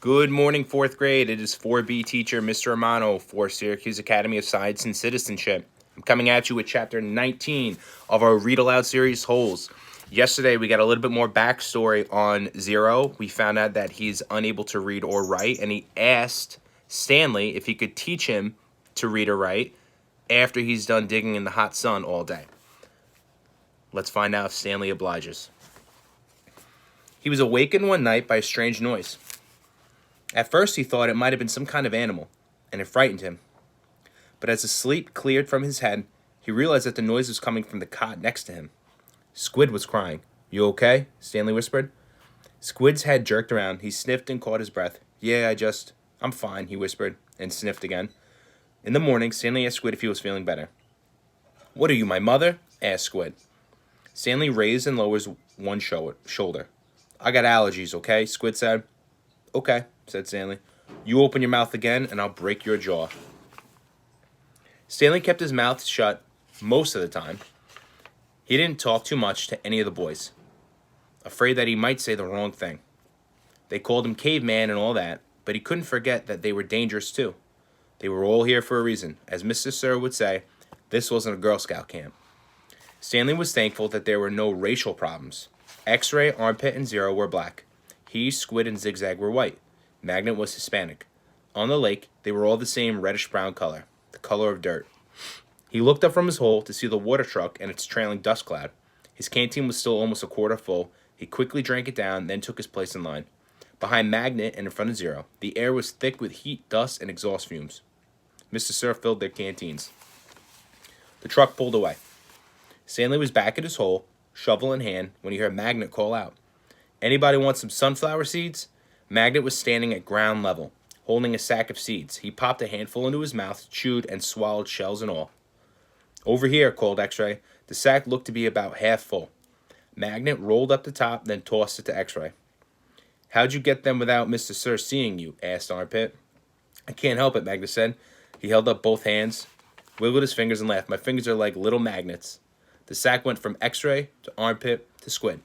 Good morning, fourth grade. It is 4B teacher Mr. Romano for Syracuse Academy of Science and Citizenship. I'm coming at you with chapter 19 of our Read Aloud series, Holes. Yesterday, we got a little bit more backstory on Zero. We found out that he's unable to read or write, and he asked Stanley if he could teach him to read or write after he's done digging in the hot sun all day. Let's find out if Stanley obliges. He was awakened one night by a strange noise. At first, he thought it might have been some kind of animal, and it frightened him. But as the sleep cleared from his head, he realized that the noise was coming from the cot next to him. Squid was crying. "You okay?" Stanley whispered. Squid's head jerked around. He sniffed and caught his breath. I'm fine," he whispered, and sniffed again. In the morning, Stanley asked Squid if he was feeling better. "What are you, my mother?" asked Squid. Stanley raised and lowered one shoulder. "I got allergies, okay?" Squid said. "Okay," said Stanley. "You open your mouth again, and I'll break your jaw." Stanley kept his mouth shut most of the time. He didn't talk too much to any of the boys, afraid that he might say the wrong thing. They called him caveman and all that, but he couldn't forget that they were dangerous too. They were all here for a reason. As Mr. Sir would say, this wasn't a Girl Scout camp. Stanley was thankful that there were no racial problems. X-Ray, Armpit, and Zero were black. He, Squid, and Zigzag were white. Magnet was Hispanic. On the lake, they were all the same reddish-brown color, the color of dirt. He looked up from his hole to see the water truck and its trailing dust cloud. His canteen was still almost a quarter full. He quickly drank it down, then took his place in line. Behind Magnet and in front of Zero, the air was thick with heat, dust, and exhaust fumes. Mr. Sir filled their canteens. The truck pulled away. Stanley was back at his hole, shovel in hand, when he heard Magnet call out. "Anybody want some sunflower seeds?" Magnet was standing at ground level, holding a sack of seeds. He popped a handful into his mouth, chewed, and swallowed shells and all. "Over here," called X-Ray. The sack looked to be about half full. Magnet rolled up the top, then tossed it to X-Ray. "How'd you get them without Mr. Sir seeing you?" asked Armpit. "I can't help it," Magnet said. He held up both hands, wiggled his fingers, and laughed. "My fingers are like little magnets." The sack went from X-Ray to Armpit to Squid.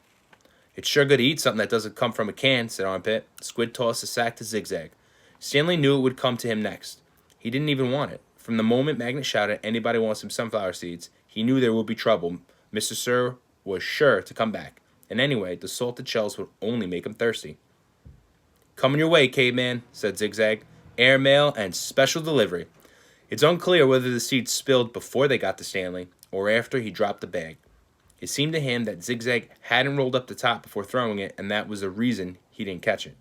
"It's sure good to eat something that doesn't come from a can," said Armpit. Squid tossed the sack to Zigzag. Stanley knew it would come to him next. He didn't even want it. From the moment Magnet shouted, "Anybody want some sunflower seeds?" he knew there would be trouble. Mr. Sir was sure to come back. And anyway, the salted shells would only make him thirsty. "Coming your way, caveman," said Zigzag. "Air mail and special delivery." It's unclear whether the seeds spilled before they got to Stanley or after he dropped the bag. It seemed to him that Zigzag hadn't rolled up the top before throwing it, and that was the reason he didn't catch it.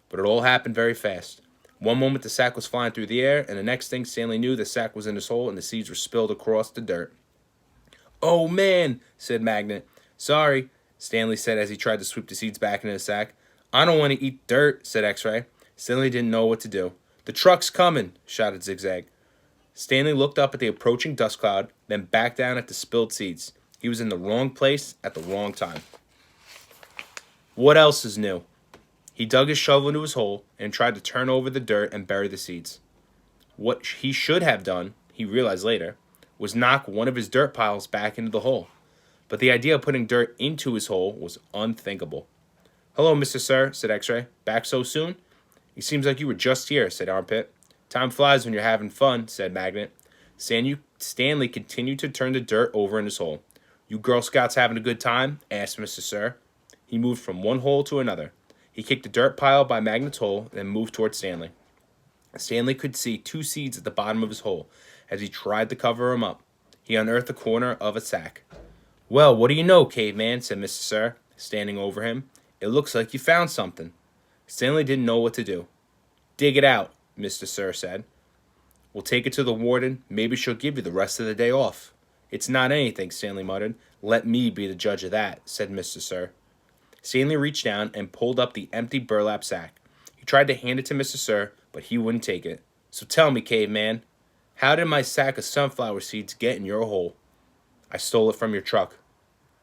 But it all happened very fast. One moment the sack was flying through the air, and the next thing Stanley knew, the sack was in his hole and the seeds were spilled across the dirt. "Oh, man," said Magnet. "Sorry," Stanley said as he tried to sweep the seeds back into the sack. "I don't want to eat dirt," said X-Ray. Stanley didn't know what to do. "The truck's coming," shouted Zigzag. Stanley looked up at the approaching dust cloud, then back down at the spilled seeds. He was in the wrong place at the wrong time. What else is new? He dug his shovel into his hole and tried to turn over the dirt and bury the seeds. What he should have done, he realized later, was knock one of his dirt piles back into the hole. But the idea of putting dirt into his hole was unthinkable. "Hello, Mr. Sir," said X-Ray. "Back so soon?" "It seems like you were just here," said Armpit. "Time flies when you're having fun," said Magnet. Stanley continued to turn the dirt over in his hole. "You Girl Scouts having a good time?" asked Mr. Sir. He moved from one hole to another. He kicked the dirt pile by Magnet's hole and moved toward Stanley. Stanley could see 2 seeds at the bottom of his hole. As he tried to cover them up, he unearthed the corner of a sack. "Well, what do you know, caveman?" said Mr. Sir, standing over him. "It looks like you found something." Stanley didn't know what to do. "Dig it out," Mr. Sir said. "We'll take it to the warden. Maybe she'll give you the rest of the day off." "It's not anything," Stanley muttered. "Let me be the judge of that," said Mr. Sir. Stanley reached down and pulled up the empty burlap sack. He tried to hand it to Mr. Sir, but he wouldn't take it. "So tell me, caveman, how did my sack of sunflower seeds get in your hole?" "I stole it from your truck."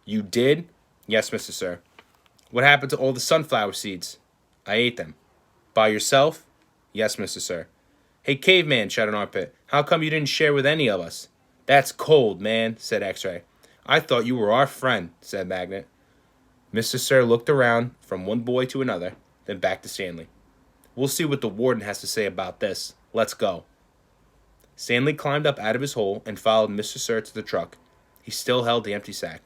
"You did?" "Yes, Mr. Sir." "What happened to all the sunflower seeds?" "I ate them." "By yourself?" "Yes, Mr. Sir." "Hey, caveman," shouted Armpit, "how come you didn't share with any of us?" "That's cold, man," said X-Ray. "I thought you were our friend," said Magnet. Mr. Sir looked around from one boy to another, then back to Stanley. We'll see what the warden has to say about this. Let's go. Stanley climbed up out of his hole and followed Mr. Sir to the truck. He still held the empty sack.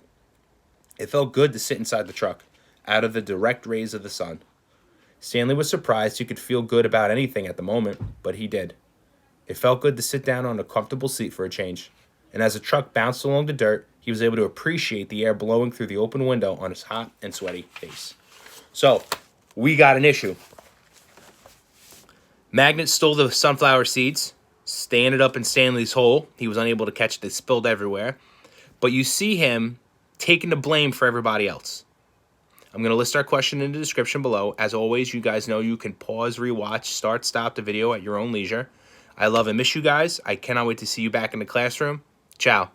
It felt good to sit inside the truck, out of the direct rays of the sun. Stanley was surprised he could feel good about anything at the moment, but he did. It felt good to sit down on a comfortable seat for a change, and as the truck bounced along the dirt, he was able to appreciate the air blowing through the open window on his hot and sweaty face. So, we got an issue. Magnet stole the sunflower seeds. They ended up in Stanley's hole. He was unable to catch it. They spilled everywhere. But you see him taking the blame for everybody else. I'm going to list our question in the description below. As always, you guys know you can pause, rewatch, start, stop the video at your own leisure. I love and miss you guys. I cannot wait to see you back in the classroom. Ciao.